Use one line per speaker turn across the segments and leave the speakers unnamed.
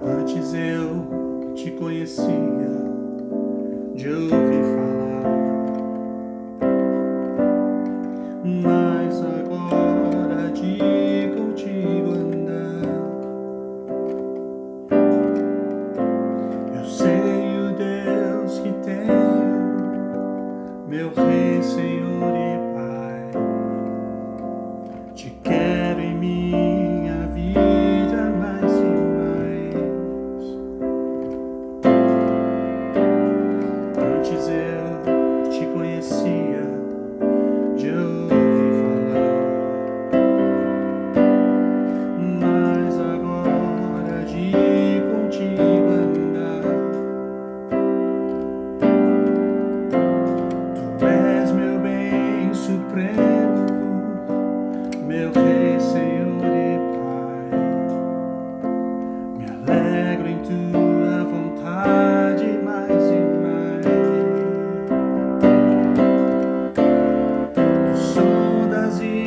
Antes eu te conhecia de ouvir falar, mas agora de contigo andar. Eu sei o Deus que tenho, meu Rei, Senhor e Pai. Te quero em minha vida mais e mais. Antes eu te conhecia de ouvir falar, mas agora de contigo andar. Tu és meu bem supremo, meu Rei, Senhor e Pai. Me alegro em tua vontade mais e mais. Tu sondas e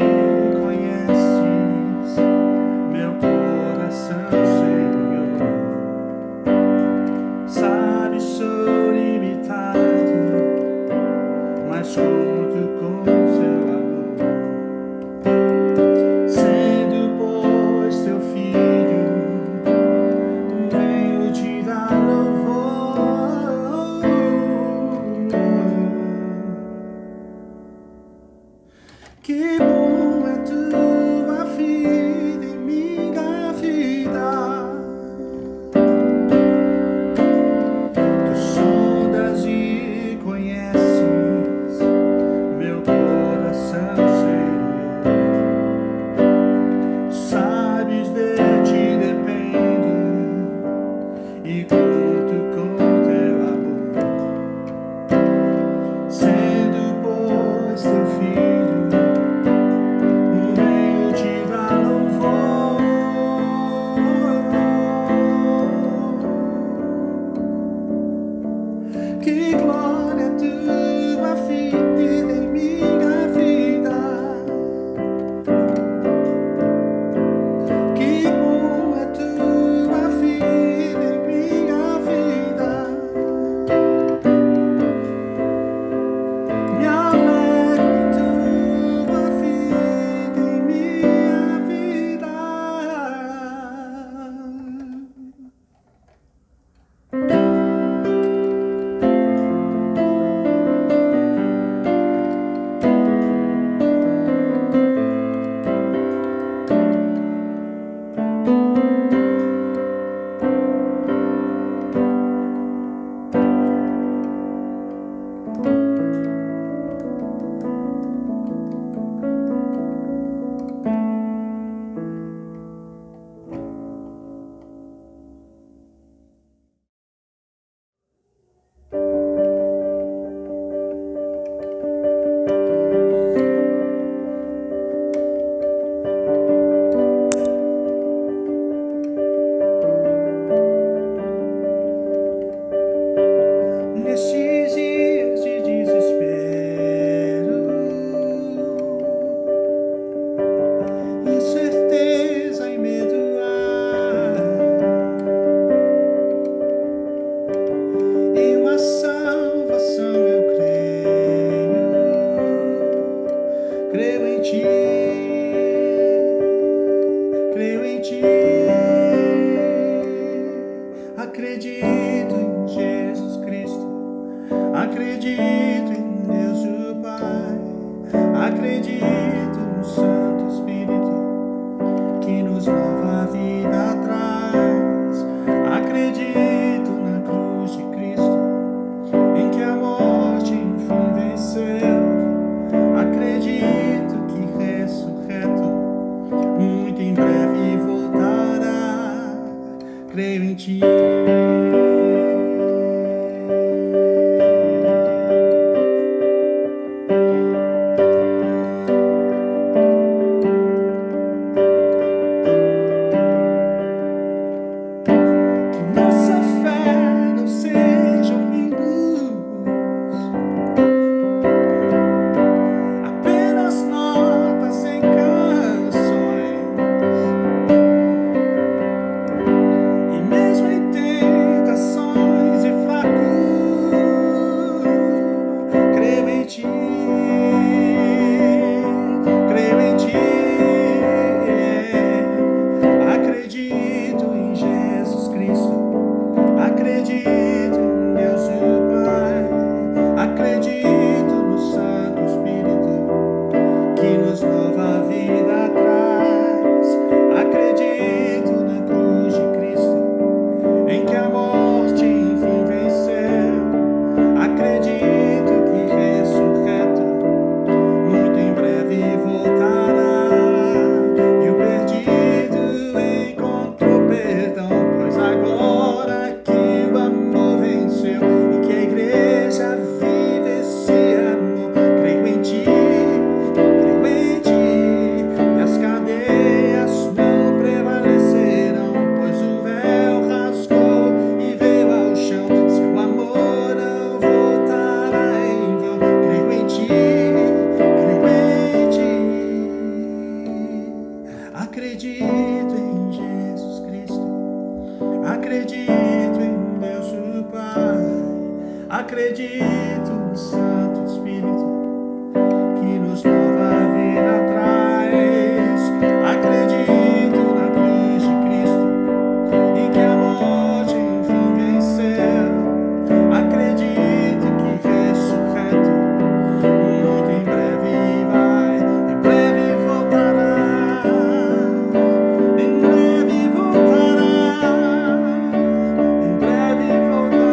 conheces meu coração, Senhor. Sabes, sou limitado, mas conto com seu amor. Sendo, pois, teu filho, venho te dar louvor. Que bom é tua vida em minha vida. Tu sondas e conheces meu coração, Senhor. Sabes, de ti dependo e conto com teu amor. Sendo, pois, teu filho, venho te dar louvor. Que glória é tua vida em minha vida. Que bom é tua vida em minha vida. Me alegro em tua vida em minha vida. Nestes dias de desespero, incerteza e medo há. Em uma salvação eu creio em ti, creio em ti. Acredito em Jesus Cristo, acredito em Deus o Pai, acredito no Santo Espírito que nos leva a vida atrás. Acredito na cruz de Cristo, em que a morte enfim venceu. Acredito que ressurreto muito em breve voltará. creio em Ti. Acredito no Santo Espírito que nos mova a vida atrás. Acredito na cruz de Cristo e que a morte enfim venceu. Acredito que ressurreto muito em breve vai, em breve voltará, em breve voltará, em breve voltará.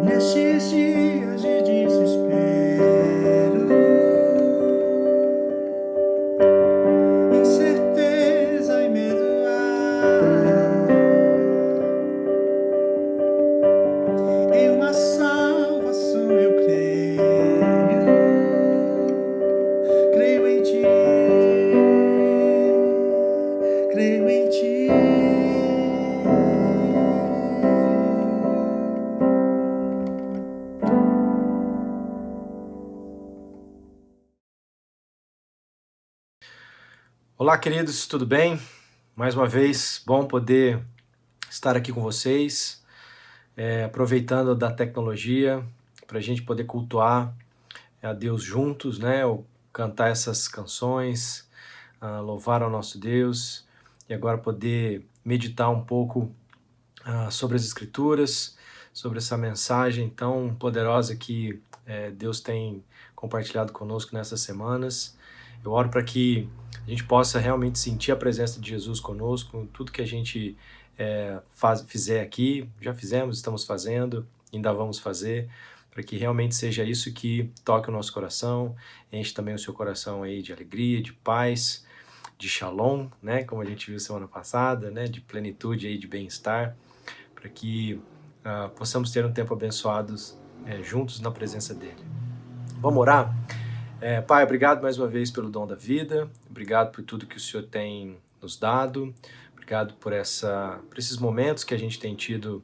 Nesses dias de desespero, incerteza e medo há, em uma salvação eu creio em Ti, creio em Ti.
Olá, queridos, tudo bem? Mais uma vez, bom poder estar aqui com vocês, aproveitando da tecnologia para a gente poder cultuar a Deus juntos, né? Ou cantar essas canções, louvar ao nosso Deus e agora poder meditar um pouco sobre as Escrituras, sobre essa mensagem tão poderosa que Deus tem compartilhado conosco nessas semanas. Eu oro para que a gente possa realmente sentir a presença de Jesus conosco, tudo que a gente fizer aqui, já fizemos, estamos fazendo, ainda vamos fazer, para que realmente seja isso que toque o nosso coração, enche também o seu coração aí de alegria, de paz, de shalom, né, como a gente viu semana passada, né, de plenitude aí, de bem-estar, para que possamos ter um tempo abençoados juntos na presença dele. Vamos orar? Pai, obrigado mais uma vez pelo dom da vida, obrigado por tudo que o Senhor tem nos dado, obrigado por esses momentos que a gente tem tido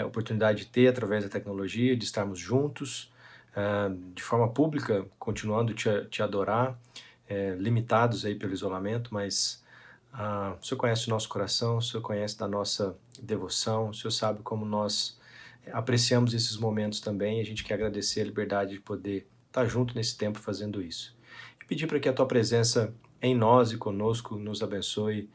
oportunidade de ter através da tecnologia, de estarmos juntos, de forma pública, continuando te adorar, limitados aí pelo isolamento, mas o Senhor conhece o nosso coração, o Senhor conhece da nossa devoção, o Senhor sabe como nós apreciamos esses momentos também, e a gente quer agradecer a liberdade de poder estar junto nesse tempo fazendo isso. E pedir para que a Tua presença em nós e conosco nos abençoe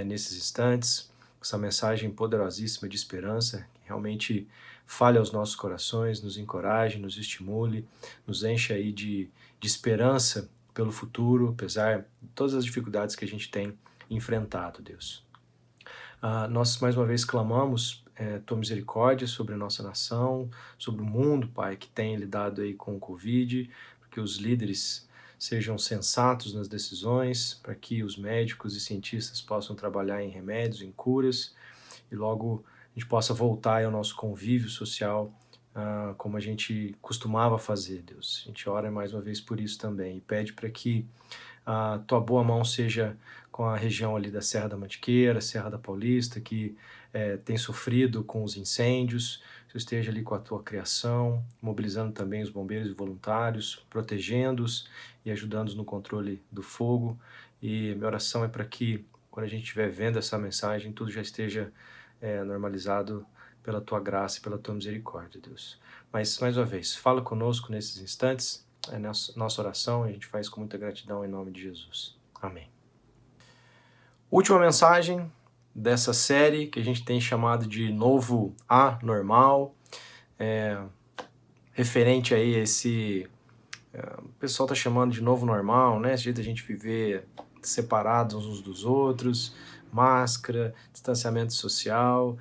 nesses instantes, essa mensagem poderosíssima de esperança, que realmente fale aos nossos corações, nos encoraje, nos estimule, nos enche aí de esperança pelo futuro, apesar de todas as dificuldades que a gente tem enfrentado, Deus. Nós mais uma vez clamamos Tua misericórdia sobre a nossa nação, sobre o mundo, Pai, que tem lidado aí com o Covid, que os líderes sejam sensatos nas decisões, para que os médicos e cientistas possam trabalhar em remédios, em curas, e logo a gente possa voltar ao nosso convívio social, como a gente costumava fazer, Deus. A gente ora mais uma vez por isso também, e pede para que a Tua boa mão seja com a região ali da Serra da Mantiqueira, Serra da Paulista, que tem sofrido com os incêndios. Que eu esteja ali com a Tua criação, mobilizando também os bombeiros e voluntários, protegendo-os e ajudando-os no controle do fogo. E minha oração é para que, quando a gente estiver vendo essa mensagem, tudo já esteja normalizado pela Tua graça e pela Tua misericórdia, Deus. Mas, mais uma vez, fala conosco nesses instantes, é nossa oração, e a gente faz com muita gratidão em nome de Jesus. Amém. Última mensagem dessa série que a gente tem chamado de Novo Anormal, referente aí a esse... o pessoal está chamando de novo normal, né? Esse jeito da gente viver separados uns dos outros, máscara, distanciamento social,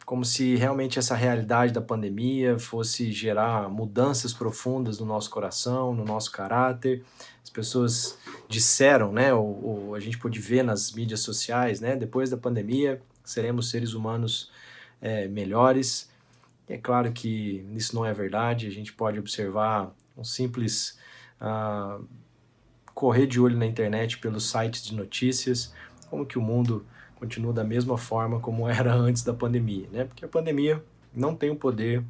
como se realmente essa realidade da pandemia fosse gerar mudanças profundas no nosso coração, no nosso caráter. As pessoas disseram, né, ou a gente pôde ver nas mídias sociais, né, depois da pandemia seremos seres humanos melhores. E é claro que isso não é verdade. A gente pode observar um simples correr de olho na internet pelos sites de notícias, como que o mundo continua da mesma forma como era antes da pandemia, né? Porque a pandemia não tem o poder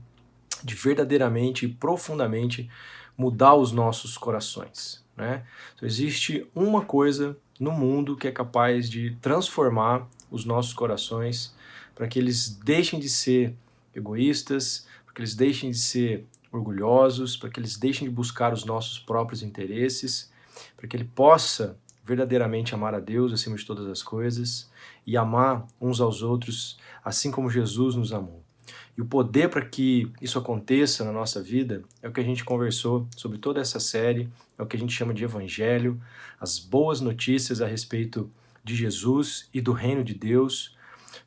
de verdadeiramente e profundamente mudar os nossos corações, né? Então, existe uma coisa no mundo que é capaz de transformar os nossos corações para que eles deixem de ser egoístas, para que eles deixem de ser orgulhosos, para que eles deixem de buscar os nossos próprios interesses, para que ele possa verdadeiramente amar a Deus acima de todas as coisas e amar uns aos outros assim como Jesus nos amou. E o poder para que isso aconteça na nossa vida é o que a gente conversou sobre toda essa série, é o que a gente chama de Evangelho, as boas notícias a respeito de Jesus e do reino de Deus,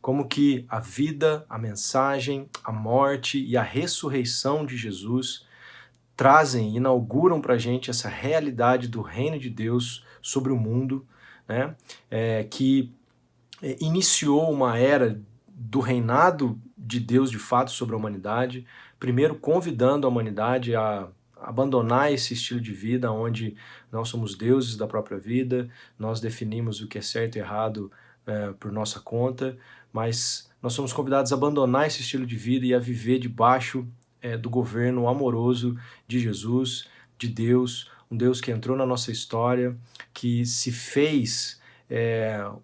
como que a vida, a mensagem, a morte e a ressurreição de Jesus trazem, inauguram para a gente essa realidade do reino de Deus sobre o mundo, né? Que iniciou uma era do reinado de Deus de fato sobre a humanidade, primeiro convidando a humanidade a abandonar esse estilo de vida onde nós somos deuses da própria vida, nós definimos o que é certo e errado por nossa conta, mas nós somos convidados a abandonar esse estilo de vida e a viver debaixo do governo amoroso de Jesus, de Deus, um Deus que entrou na nossa história, que se fez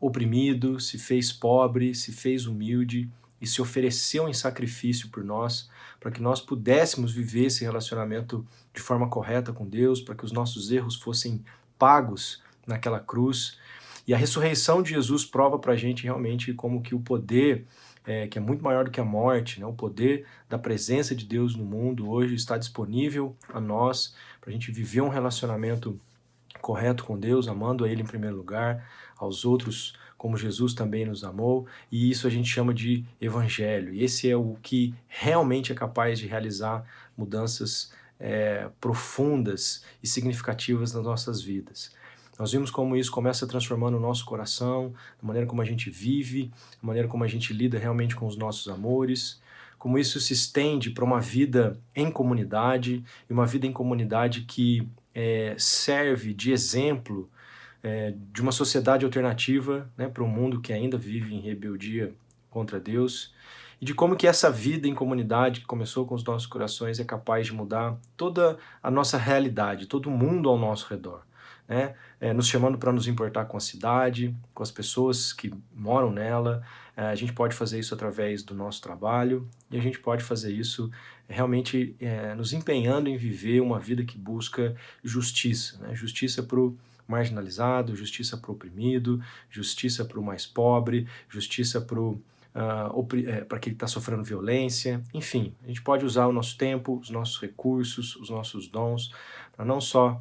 oprimido, se fez pobre, se fez humilde e se ofereceu em sacrifício por nós, para que nós pudéssemos viver esse relacionamento de forma correta com Deus, para que os nossos erros fossem pagos naquela cruz. E a ressurreição de Jesus prova para a gente realmente como que o poder, que é muito maior do que a morte, né? O poder da presença de Deus no mundo hoje está disponível a nós, para a gente viver um relacionamento correto com Deus, amando a Ele em primeiro lugar, aos outros como Jesus também nos amou, e isso a gente chama de Evangelho. E esse é o que realmente é capaz de realizar mudanças profundas e significativas nas nossas vidas. Nós vimos como isso começa transformando o nosso coração, a maneira como a gente vive, a maneira como a gente lida realmente com os nossos amores, como isso se estende para uma vida em comunidade, e uma vida em comunidade que serve de exemplo de uma sociedade alternativa, né, para um mundo que ainda vive em rebeldia contra Deus, e de como que essa vida em comunidade que começou com os nossos corações é capaz de mudar toda a nossa realidade, todo o mundo ao nosso redor, né? Nos chamando para nos importar com a cidade, com as pessoas que moram nela. A gente pode fazer isso através do nosso trabalho, e a gente pode fazer isso realmente nos empenhando em viver uma vida que busca justiça, né? Justiça para o marginalizado, justiça para o oprimido, justiça para o mais pobre, justiça para quem está sofrendo violência. Enfim, a gente pode usar o nosso tempo, os nossos recursos, os nossos dons, para não só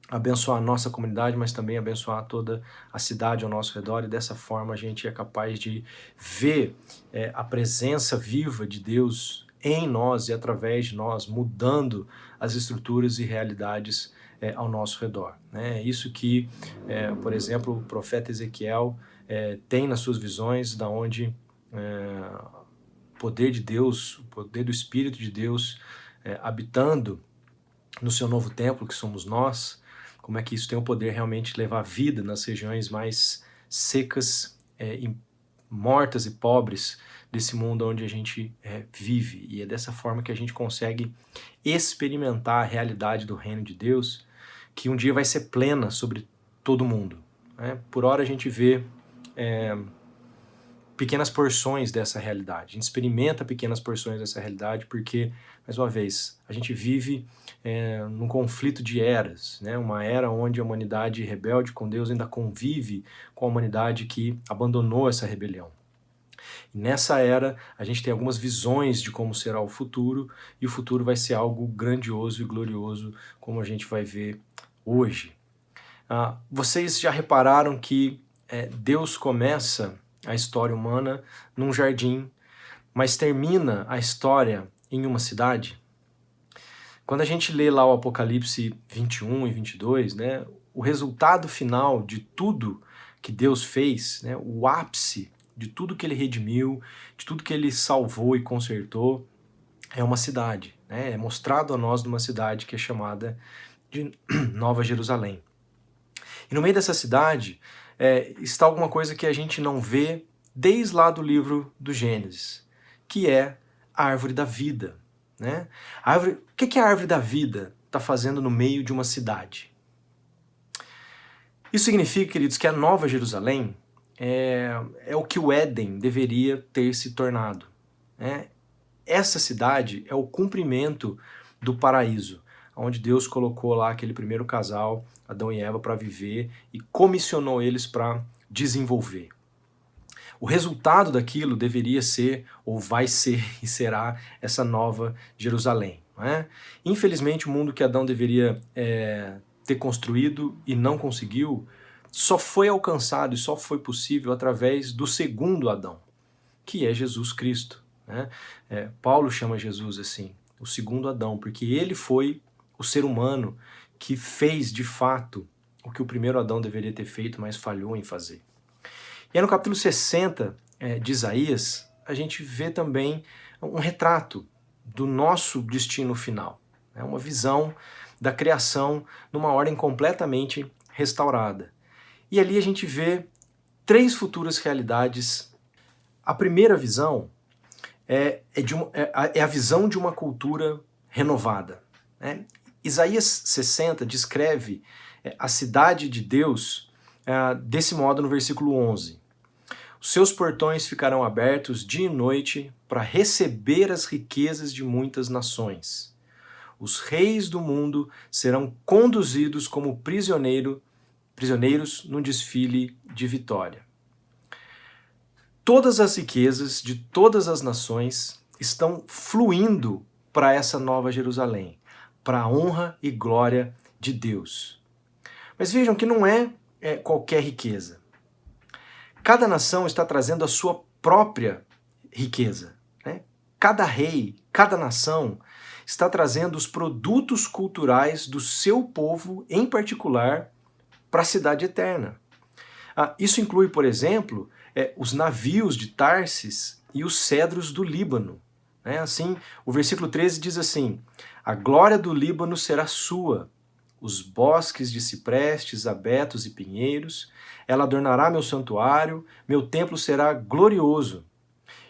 abençoar a nossa comunidade, mas também abençoar toda a cidade ao nosso redor, e dessa forma a gente é capaz de ver a presença viva de Deus em nós e através de nós, mudando as estruturas e realidades ao nosso redor. É isso que, por exemplo, o profeta Ezequiel tem nas suas visões, da onde o poder de Deus, o poder do Espírito de Deus habitando no seu novo templo, que somos nós, como é que isso tem o poder realmente de levar vida nas regiões mais secas, mortas e pobres desse mundo onde a gente vive. E é dessa forma que a gente consegue experimentar a realidade do reino de Deus, que um dia vai ser plena sobre todo mundo. Por hora a gente vê pequenas porções dessa realidade, a gente experimenta pequenas porções dessa realidade porque, mais uma vez, a gente vive num conflito de eras, né? Uma era onde a humanidade rebelde com Deus ainda convive com a humanidade que abandonou essa rebelião. E nessa era, a gente tem algumas visões de como será o futuro, e o futuro vai ser algo grandioso e glorioso, como a gente vai ver hoje. Vocês já repararam que Deus começa a história humana num jardim, mas termina a história em uma cidade? Quando a gente lê lá o Apocalipse 21 e 22, né, o resultado final de tudo que Deus fez, né, o ápice de tudo que ele redimiu, de tudo que ele salvou e consertou, é uma cidade. É mostrado a nós numa cidade que é chamada de Nova Jerusalém. E no meio dessa cidade está alguma coisa que a gente não vê desde lá do livro do Gênesis, que é a árvore da vida. Né? O que a árvore da vida está fazendo no meio de uma cidade? Isso significa, queridos, que a Nova Jerusalém é o que o Éden deveria ter se tornado. Né? Essa cidade é o cumprimento do paraíso, onde Deus colocou lá aquele primeiro casal, Adão e Eva, para viver e comissionou eles para desenvolver. O resultado daquilo deveria ser, ou vai ser e será, essa Nova Jerusalém. Não é? Infelizmente, o mundo que Adão deveria ter construído e não conseguiu, só foi alcançado e só foi possível através do segundo Adão, que é Jesus Cristo. Né? Paulo chama Jesus assim, o segundo Adão, porque ele foi o ser humano que fez de fato o que o primeiro Adão deveria ter feito, mas falhou em fazer. E aí no capítulo 60 de Isaías, a gente vê também um retrato do nosso destino final. Uma visão da criação numa ordem completamente restaurada. E ali a gente vê 3 futuras realidades. A primeira visão é a visão de uma cultura renovada. Né? Isaías 60 descreve a cidade de Deus desse modo no versículo 11. Os seus portões ficarão abertos dia e noite para receber as riquezas de muitas nações. Os reis do mundo serão conduzidos como prisioneiros num desfile de vitória. Todas as riquezas de todas as nações estão fluindo para essa Nova Jerusalém, para a honra e glória de Deus. Mas vejam que não é qualquer riqueza. Cada nação está trazendo a sua própria riqueza. Né? Cada rei, cada nação está trazendo os produtos culturais do seu povo, em particular, para a cidade eterna. Isso inclui, por exemplo, os navios de Tarsis e os cedros do Líbano. Assim, o versículo 13 diz assim: a glória do Líbano será sua, os bosques de ciprestes, abetos e pinheiros, ela adornará meu santuário, meu templo será glorioso.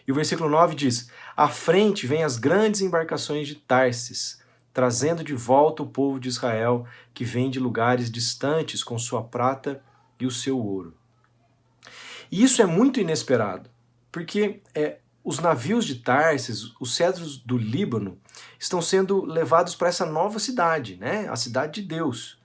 E o versículo 9 diz: à frente vêm as grandes embarcações de Tarsis, trazendo de volta o povo de Israel, que vem de lugares distantes com sua prata e o seu ouro. E isso é muito inesperado, porque os navios de Tarsis, os cedros do Líbano, estão sendo levados para essa nova cidade, né? A cidade de Deus.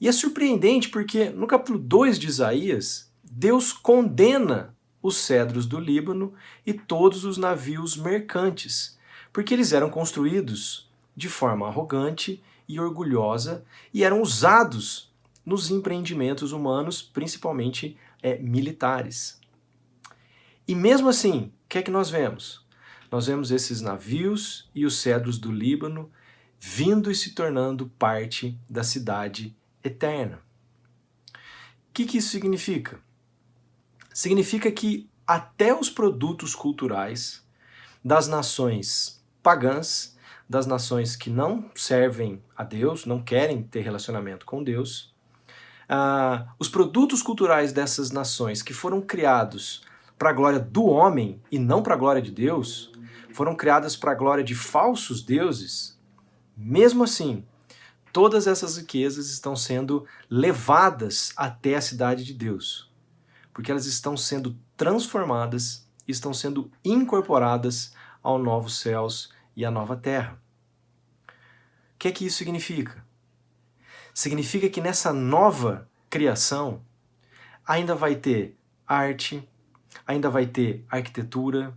E é surpreendente porque no capítulo 2 de Isaías, Deus condena os cedros do Líbano e todos os navios mercantes, porque eles eram construídos de forma arrogante e orgulhosa e eram usados nos empreendimentos humanos, principalmente militares. E mesmo assim, o que é que nós vemos? Nós vemos esses navios e os cedros do Líbano vindo e se tornando parte da cidade eterna. O que isso significa? Significa que até os produtos culturais das nações pagãs, das nações que não servem a Deus, não querem ter relacionamento com Deus, os produtos culturais dessas nações que foram criados para a glória do homem e não para a glória de Deus, foram criadas para a glória de falsos deuses, mesmo assim, todas essas riquezas estão sendo levadas até a cidade de Deus, porque elas estão sendo transformadas, estão sendo incorporadas ao novo céus e à nova terra. O que é que isso significa? Significa que nessa nova criação ainda vai ter arte, ainda vai ter arquitetura,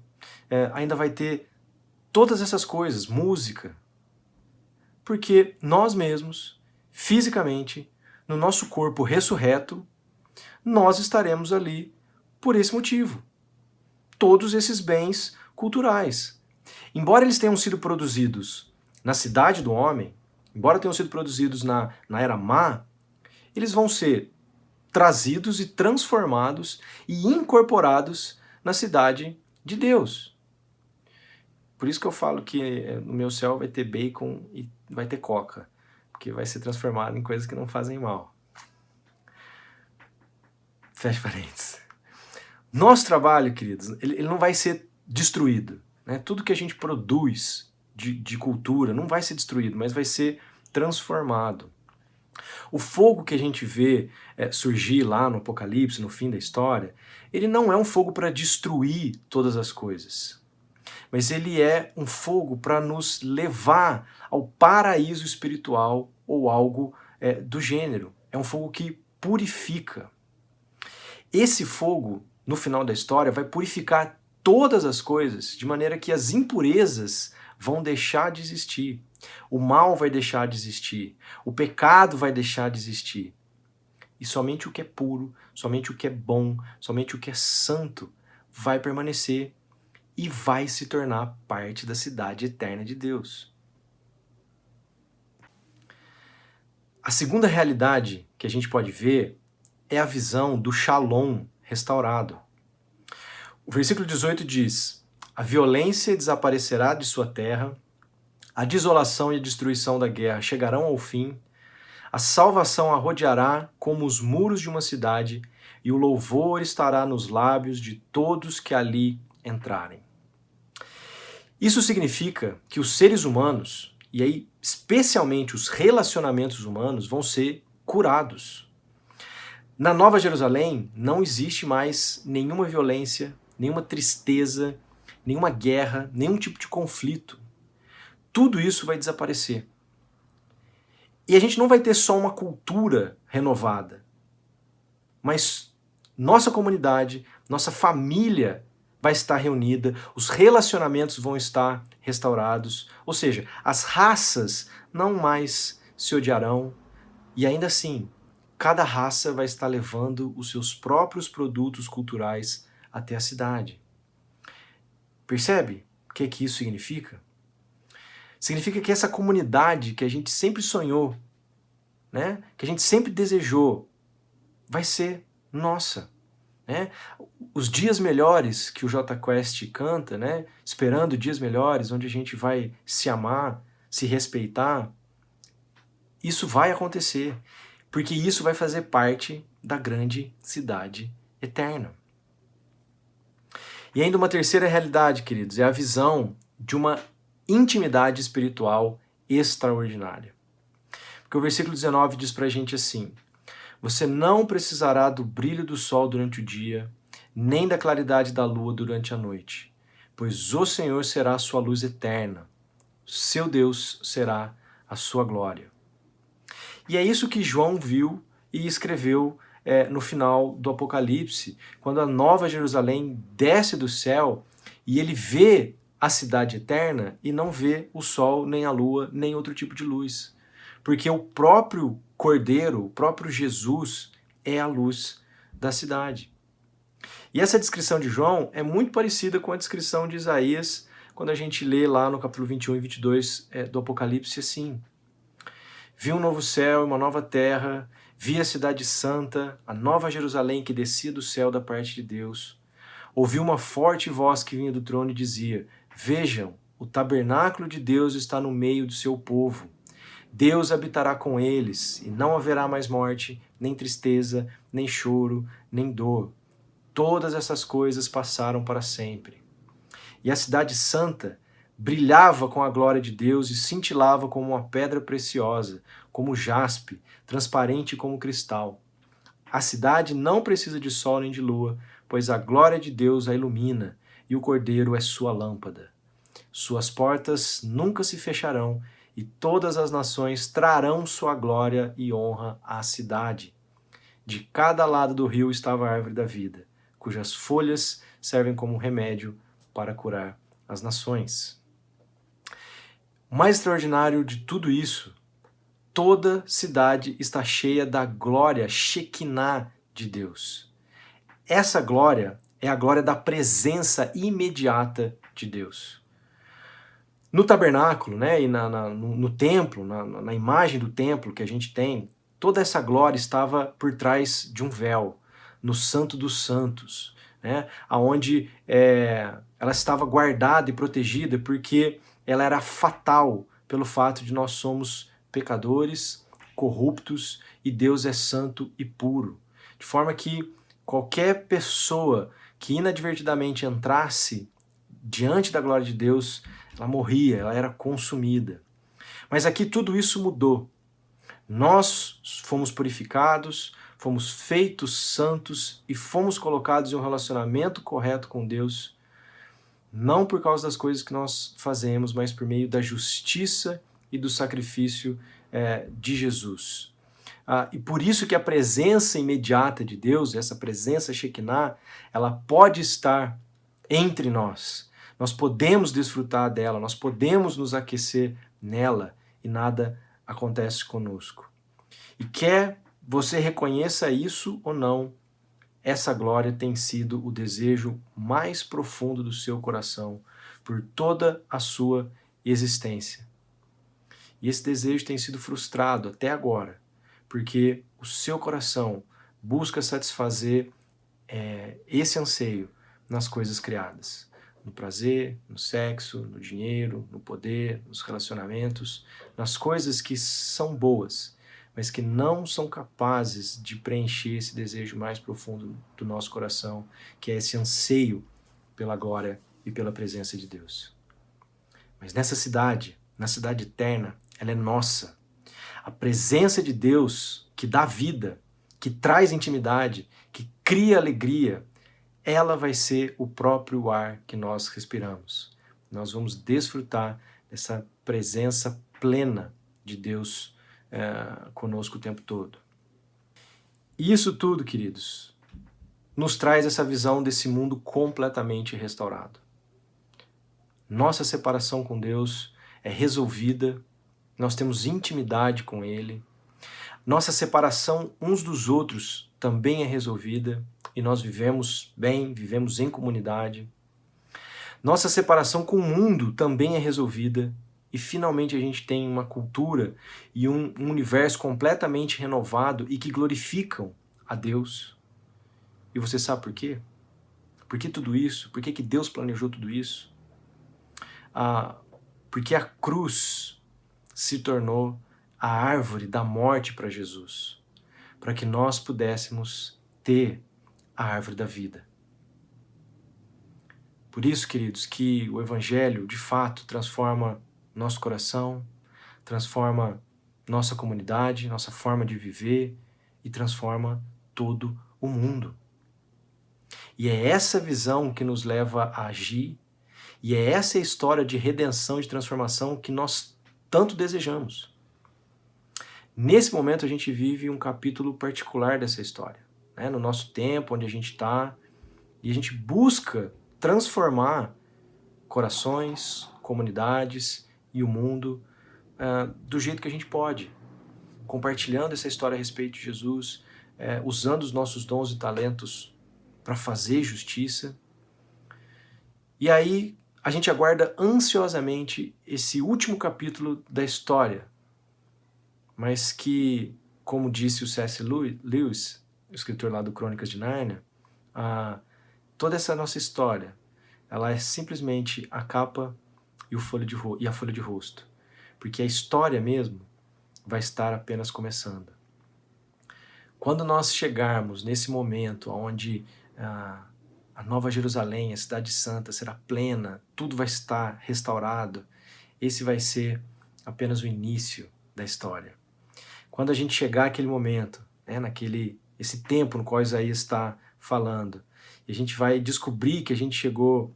ainda vai ter todas essas coisas, música, porque nós mesmos, fisicamente, no nosso corpo ressurreto, nós estaremos ali por esse motivo. Todos esses bens culturais. Embora eles tenham sido produzidos na cidade do homem, embora tenham sido produzidos na era má, eles vão ser trazidos e transformados e incorporados na cidade de Deus. Por isso que eu falo que no meu céu vai ter bacon e vai ter coca, porque vai ser transformado em coisas que não fazem mal. Fecha parênteses. Nosso trabalho, queridos, ele não vai ser destruído, né? Tudo que a gente produz de cultura não vai ser destruído, mas vai ser transformado. O fogo que a gente vê surgir lá no Apocalipse, no fim da história, ele não é um fogo para destruir todas as coisas, mas ele é um fogo para nos levar ao paraíso espiritual ou algo do gênero. É um fogo que purifica. Esse fogo, no final da história, vai purificar todas as coisas, de maneira que as impurezas vão deixar de existir. O mal vai deixar de existir. O pecado vai deixar de existir. E somente o que é puro, somente o que é bom, somente o que é santo vai permanecer e vai se tornar parte da cidade eterna de Deus. A segunda realidade que a gente pode ver é a visão do Shalom restaurado. O versículo 18 diz: a violência desaparecerá de sua terra, a desolação e a destruição da guerra chegarão ao fim, a salvação a rodeará como os muros de uma cidade, e o louvor estará nos lábios de todos que ali entrarem. Isso significa que os seres humanos, e aí especialmente os relacionamentos humanos, vão ser curados. Na Nova Jerusalém não existe mais nenhuma violência, nenhuma tristeza, nenhuma guerra, nenhum tipo de conflito. Tudo isso vai desaparecer. E a gente não vai ter só uma cultura renovada, mas nossa comunidade, nossa família vai estar reunida, os relacionamentos vão estar restaurados, ou seja, as raças não mais se odiarão, e ainda assim, cada raça vai estar levando os seus próprios produtos culturais até a cidade. Percebe o que isso significa? Significa que essa comunidade que a gente sempre sonhou, né, que a gente sempre desejou, vai ser nossa. Né? Os dias melhores que o Jota Quest canta, né? Esperando dias melhores, onde a gente vai se amar, se respeitar, isso vai acontecer, porque isso vai fazer parte da grande cidade eterna. E ainda uma terceira realidade, queridos, é a visão de uma intimidade espiritual extraordinária. Porque o versículo 19 diz pra gente assim: você não precisará do brilho do sol durante o dia, nem da claridade da lua durante a noite, pois o Senhor será a sua luz eterna, seu Deus será a sua glória. E é isso que João viu e escreveu no final do Apocalipse, quando a Nova Jerusalém desce do céu e ele vê a cidade eterna e não vê o sol, nem a lua, nem outro tipo de luz. porque o próprio Cordeiro, o próprio Jesus, é a luz da cidade. E essa descrição de João é muito parecida com a descrição de Isaías, quando a gente lê lá no capítulo 21 e 22 do Apocalipse assim: vi um novo céu e uma nova terra, vi a cidade santa, a nova Jerusalém que descia do céu da parte de Deus. Ouvi uma forte voz que vinha do trono e dizia: vejam, o tabernáculo de Deus está no meio do seu povo. Deus habitará com eles, e não haverá mais morte, nem tristeza, nem choro, nem dor. Todas essas coisas passaram para sempre. E a cidade santa brilhava com a glória de Deus e cintilava como uma pedra preciosa, como jaspe, transparente como cristal. A cidade não precisa de sol nem de lua, pois a glória de Deus a ilumina, e o Cordeiro é sua lâmpada. Suas portas nunca se fecharão, e todas as nações trarão sua glória e honra à cidade. De cada lado do rio estava a árvore da vida, cujas folhas servem como remédio para curar as nações. O mais extraordinário de tudo isso, toda cidade está cheia da glória Shekinah de Deus. Essa glória é a glória da presença imediata de Deus. No tabernáculo, né, e no templo, na imagem do templo que a gente tem, toda essa glória estava por trás de um véu, no Santo dos Santos, né, onde ela estava guardada e protegida porque ela era fatal pelo fato de nós somos pecadores, corruptos, e Deus é santo e puro. De forma que qualquer pessoa que inadvertidamente entrasse diante da glória de Deus, ela morria, ela era consumida. Mas aqui tudo isso mudou. Nós fomos purificados, fomos feitos santos e fomos colocados em um relacionamento correto com Deus, não por causa das coisas que nós fazemos, mas por meio da justiça e do sacrifício de Jesus. E por isso que a presença imediata de Deus, essa presença Shekinah, ela pode estar entre nós. Nós podemos desfrutar dela, nós podemos nos aquecer nela e nada acontece conosco. E quer você reconheça isso ou não, essa glória tem sido o desejo mais profundo do seu coração por toda a sua existência. E esse desejo tem sido frustrado até agora, porque o seu coração busca satisfazer esse anseio nas coisas criadas. No prazer, no sexo, no dinheiro, no poder, nos relacionamentos, nas coisas que são boas, mas que não são capazes de preencher esse desejo mais profundo do nosso coração, que é esse anseio pela glória e pela presença de Deus. Mas nessa cidade, na cidade eterna, ela é nossa. A presença de Deus que dá vida, que traz intimidade, que cria alegria, ela vai ser o próprio ar que nós respiramos. Nós vamos desfrutar dessa presença plena de Deus conosco o tempo todo. E isso tudo, queridos, nos traz essa visão desse mundo completamente restaurado. Nossa separação com Deus é resolvida, nós temos intimidade com Ele, nossa separação uns dos outros também é resolvida e nós vivemos bem, vivemos em comunidade. Nossa separação com o mundo também é resolvida e finalmente a gente tem uma cultura e um universo completamente renovado e que glorificam a Deus. E você sabe por quê? Por que tudo isso? Por que Deus planejou tudo isso? Porque a cruz se tornou a árvore da morte para Jesus, para que nós pudéssemos ter a árvore da vida. Por isso, queridos, que o Evangelho, de fato, transforma nosso coração, transforma nossa comunidade, nossa forma de viver e transforma todo o mundo. E é essa visão que nos leva a agir e é essa história de redenção, de transformação que nós tanto desejamos. Nesse momento a gente vive um capítulo particular dessa história, né? No nosso tempo, onde a gente está, e a gente busca transformar corações, comunidades e o mundo do jeito que a gente pode. compartilhando essa história a respeito de Jesus, usando os nossos dons e talentos para fazer justiça. E aí a gente aguarda ansiosamente esse último capítulo da história, mas que, como disse o C.S. Lewis, o escritor lá do Crônicas de Nárnia, toda essa nossa história, ela é simplesmente a capa e a folha de rosto, porque a história mesmo vai estar apenas começando. Quando nós chegarmos nesse momento onde a Nova Jerusalém, a Cidade Santa, será plena, tudo vai estar restaurado, esse vai ser apenas o início da história. Quando a gente chegar àquele momento, esse tempo no qual Isaías está falando, e a gente vai descobrir que a gente chegou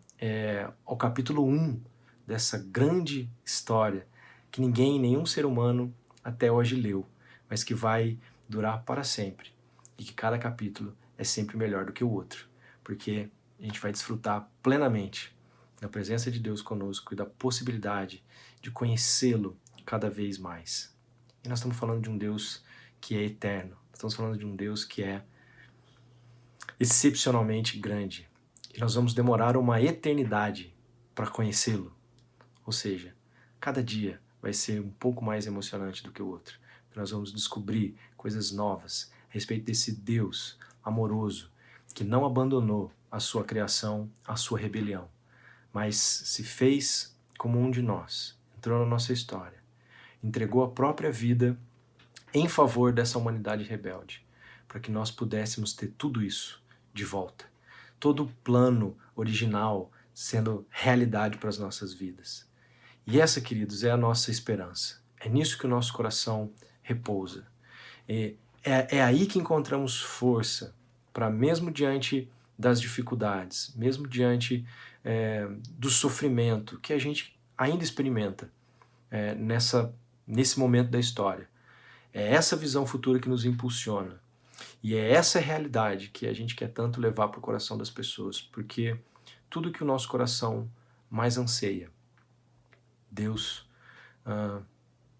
ao capítulo 1 dessa grande história, que nenhum ser humano até hoje leu, mas que vai durar para sempre, e que cada capítulo é sempre melhor do que o outro, porque a gente vai desfrutar plenamente da presença de Deus conosco e da possibilidade de conhecê-lo cada vez mais. E nós estamos falando de um Deus que é eterno, estamos falando de um Deus que é excepcionalmente grande, e nós vamos demorar uma eternidade para conhecê-lo, ou seja, cada dia vai ser um pouco mais emocionante do que o outro. Nós vamos descobrir coisas novas a respeito desse Deus amoroso que não abandonou a sua criação, a sua rebelião, mas se fez como um de nós, entrou na nossa história, entregou a própria vida em favor dessa humanidade rebelde, para que nós pudéssemos ter tudo isso de volta. Todo o plano original sendo realidade para as nossas vidas. E essa, queridos, é a nossa esperança. É nisso que o nosso coração repousa. É aí que encontramos força para, mesmo diante das dificuldades, mesmo diante do sofrimento que a gente ainda experimenta nesse momento da história. É essa visão futura que nos impulsiona. E é essa realidade que a gente quer tanto levar para o coração das pessoas, porque tudo que o nosso coração mais anseia, Deus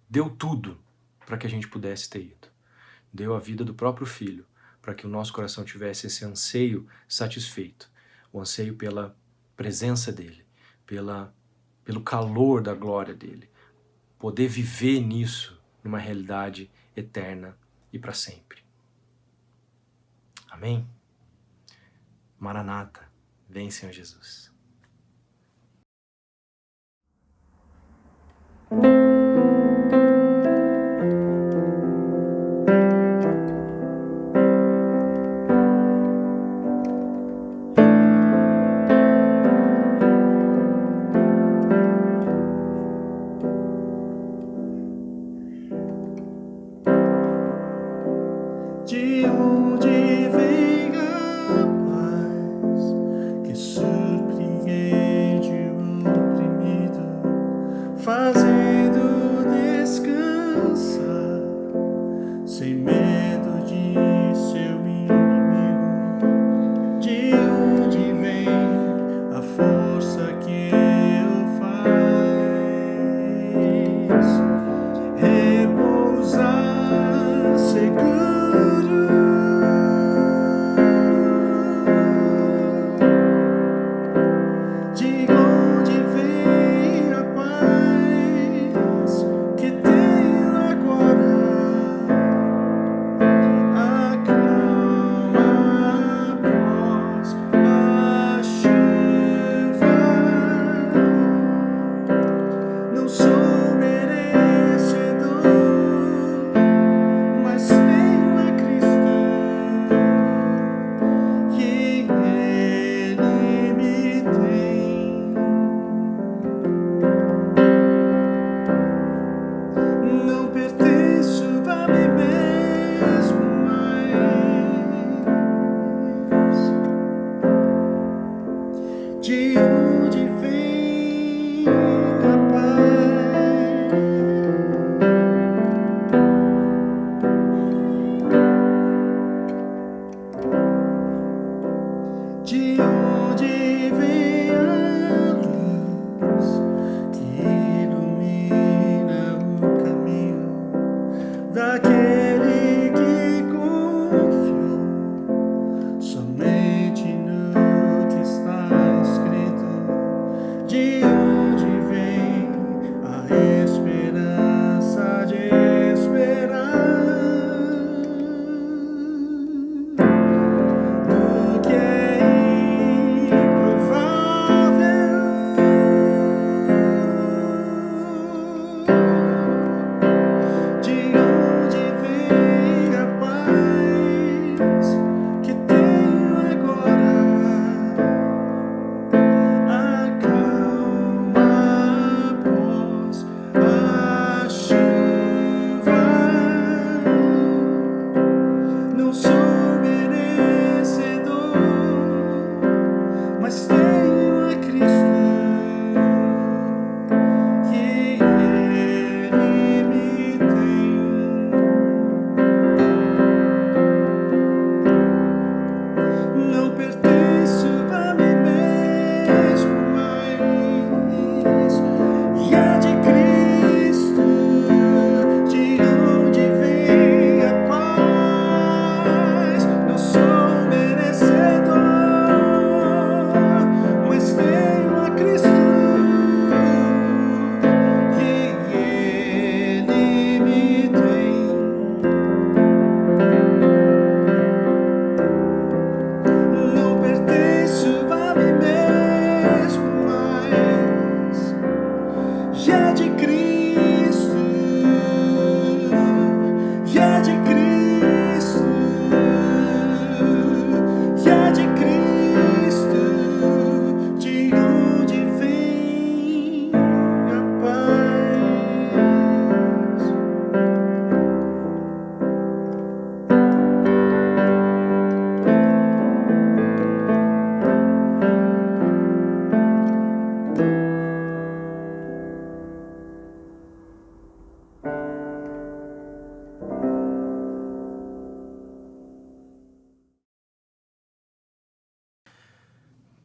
deu tudo para que a gente pudesse ter ido. Deu a vida do próprio Filho para que o nosso coração tivesse esse anseio satisfeito, o anseio pela presença dele, pelo calor da glória dele, poder viver nisso, numa realidade eterna e para sempre. Amém? Maranata, vem, Senhor Jesus.
De onde vem a paz que surpreende o oprimido, fazendo descansar sem medo de seu inimigo? De onde vem a força que o faz repousar seguro? De onde vem a paz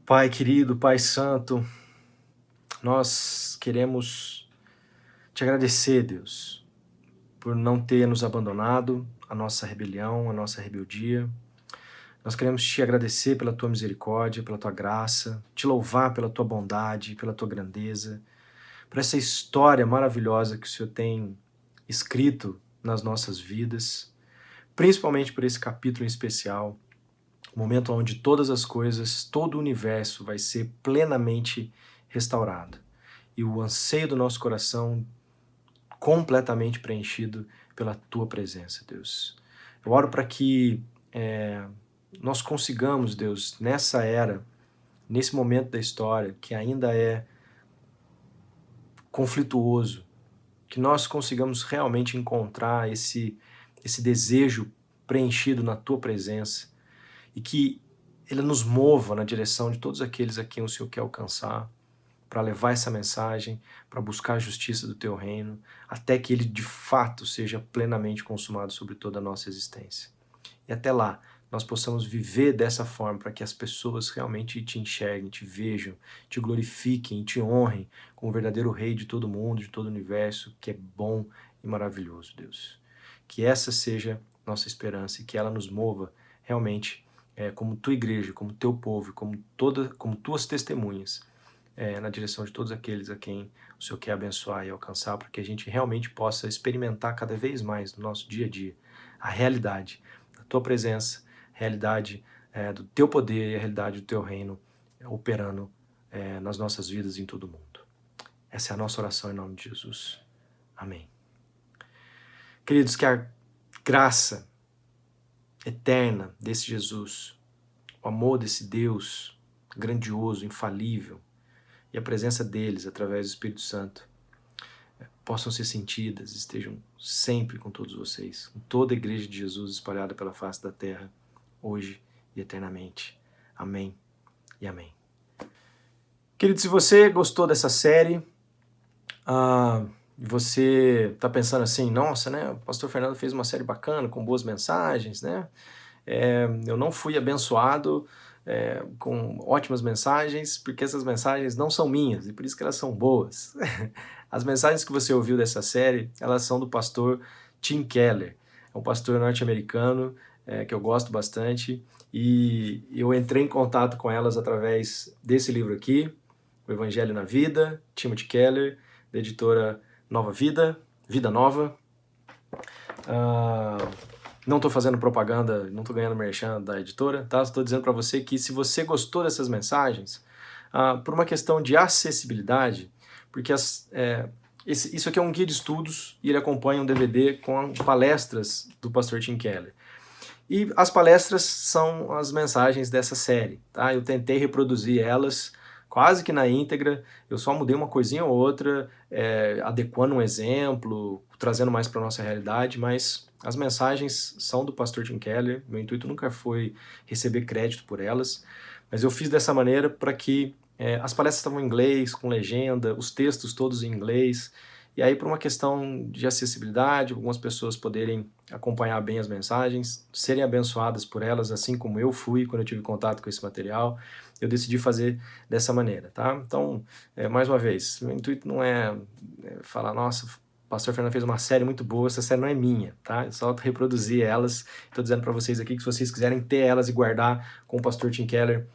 Pai querido, Pai santo, nós queremos te agradecer, Deus, por não ter nos abandonado, a nossa rebelião, a nossa rebeldia. Nós queremos te agradecer pela tua misericórdia, pela tua graça, te louvar pela tua bondade, pela tua grandeza, por essa história maravilhosa que o Senhor tem escrito nas nossas vidas, principalmente por esse capítulo em especial, o momento onde todas as coisas, todo o universo vai ser plenamente restaurado. E o anseio do nosso coração completamente preenchido pela tua presença, Deus. Eu oro para que nós consigamos, Deus, nessa era, nesse momento da história, que ainda é conflituoso, que nós consigamos realmente encontrar esse desejo preenchido na tua presença e que ele nos mova na direção de todos aqueles a quem o Senhor quer alcançar, para levar essa mensagem, para buscar a justiça do teu reino, até que ele de fato seja plenamente consumado sobre toda a nossa existência. E até lá, nós possamos viver dessa forma para que as pessoas realmente te enxerguem, te vejam, te glorifiquem, te honrem como o verdadeiro Rei de todo mundo, de todo o universo, que é bom e maravilhoso, Deus. Que essa seja nossa esperança e que ela nos mova realmente como tua igreja, como teu povo, como tuas testemunhas, na direção de todos aqueles a quem o Senhor quer abençoar e alcançar, para que a gente realmente possa experimentar cada vez mais no nosso dia a dia a realidade da tua presença, a realidade do teu poder e a realidade do teu reino operando nas nossas vidas e em todo o mundo. Essa é a nossa oração em nome de Jesus. Amém. Queridos, que a graça eterna desse Jesus, o amor desse Deus grandioso, infalível, e a presença deles através do Espírito Santo possam ser sentidas, estejam sempre com todos vocês, com toda a igreja de Jesus espalhada pela face da terra, hoje e eternamente. Amém e amém. Querido, se você gostou dessa série, você está pensando assim, nossa, né, o pastor Fernando fez uma série bacana, com boas mensagens, né? Eu não fui abençoado com ótimas mensagens, porque essas mensagens não são minhas, e por isso que elas são boas. As mensagens que você ouviu dessa série, elas são do pastor Tim Keller, é um pastor norte-americano que eu gosto bastante, e eu entrei em contato com elas através desse livro aqui, O Evangelho na Vida, Timothy Keller, da editora Nova Vida, Vida Nova. Não estou fazendo propaganda, não estou ganhando merchan da editora, tá? Estou dizendo para você que se você gostou dessas mensagens, por uma questão de acessibilidade, porque isso aqui é um guia de estudos e ele acompanha um DVD com palestras do pastor Tim Keller. E as palestras são as mensagens dessa série, tá? Eu tentei reproduzir elas quase que na íntegra, eu só mudei uma coisinha ou outra, adequando um exemplo, trazendo mais para a nossa realidade, mas as mensagens são do pastor Tim Keller, meu intuito nunca foi receber crédito por elas, mas eu fiz dessa maneira para que as palestras estavam em inglês, com legenda, os textos todos em inglês, e aí por uma questão de acessibilidade, algumas pessoas poderem acompanhar bem as mensagens, serem abençoadas por elas, assim como eu fui quando eu tive contato com esse material, eu decidi fazer dessa maneira, tá? Então, mais uma vez, meu intuito não é falar, nossa, o pastor Fernando fez uma série muito boa, essa série não é minha, tá? Eu só reproduzir elas, estou dizendo para vocês aqui que se vocês quiserem ter elas e guardar com o pastor Tim Keller,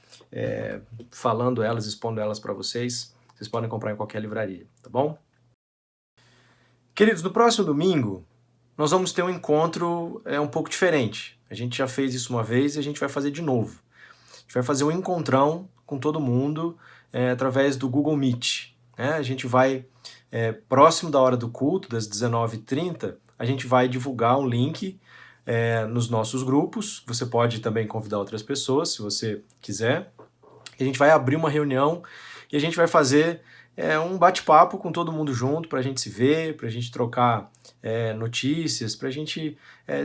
falando elas, expondo elas para vocês, vocês podem comprar em qualquer livraria, tá bom? Queridos, no próximo domingo, nós vamos ter um encontro um pouco diferente. A gente já fez isso uma vez e a gente vai fazer de novo. A gente vai fazer um encontrão com todo mundo através do Google Meet. Né? A gente vai, próximo da hora do culto, das 19h30, a gente vai divulgar um link nos nossos grupos. Você pode também convidar outras pessoas, se você quiser. A gente vai abrir uma reunião e a gente vai fazer um bate-papo com todo mundo junto, para a gente se ver, para a gente trocar notícias, para a gente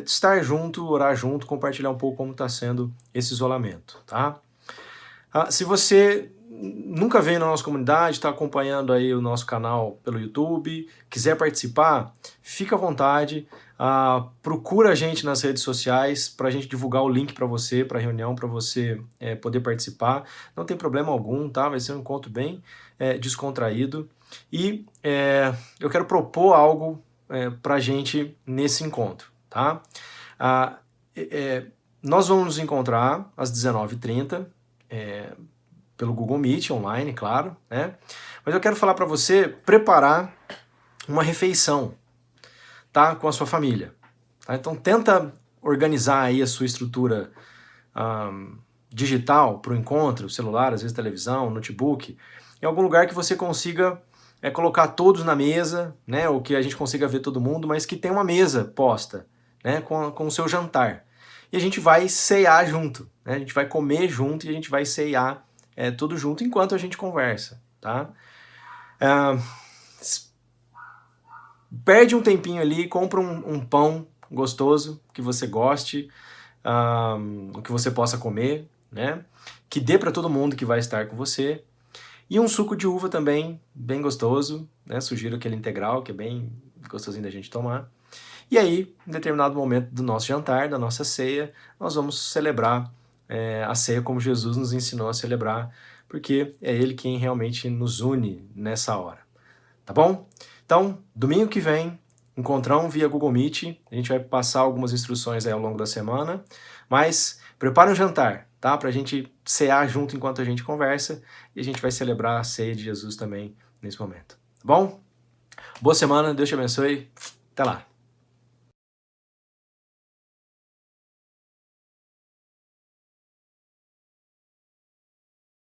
estar junto, orar junto, compartilhar um pouco como está sendo esse isolamento, tá? Se você nunca veio na nossa comunidade, está acompanhando aí o nosso canal pelo YouTube, quiser participar, fica à vontade, procura a gente nas redes sociais para a gente divulgar o link para você, para a reunião, para você poder participar. Não tem problema algum, tá? Vai ser um encontro bem descontraído. E eu quero propor algo para a gente nesse encontro, tá? Nós vamos nos encontrar às 19h30, pelo Google Meet online, claro, né? Mas eu quero falar para você preparar uma refeição, tá? Com a sua família. Tá? Então tenta organizar aí a sua estrutura digital para o encontro, celular, às vezes televisão, notebook, em algum lugar que você consiga colocar todos na mesa, né? Ou que a gente consiga ver todo mundo, mas que tem uma mesa posta, né? Com o seu jantar. E a gente vai ceiar junto, né? A gente vai comer junto e a gente vai ceiar tudo junto enquanto a gente conversa, tá? Perde um tempinho ali, compra um pão gostoso que você goste, que você possa comer, né? Que dê para todo mundo que vai estar com você. E um suco de uva também, bem gostoso, né? Sugiro aquele integral, que é bem gostosinho da gente tomar. E aí, em determinado momento do nosso jantar, da nossa ceia, nós vamos celebrar a ceia como Jesus nos ensinou a celebrar, porque é Ele quem realmente nos une nessa hora. Tá bom? Então, domingo que vem, encontrão via Google Meet, a gente vai passar algumas instruções aí ao longo da semana, mas prepara um jantar, tá? Pra gente cear junto enquanto a gente conversa, e a gente vai celebrar a ceia de Jesus também nesse momento. Tá bom? Boa semana, Deus te abençoe, até lá!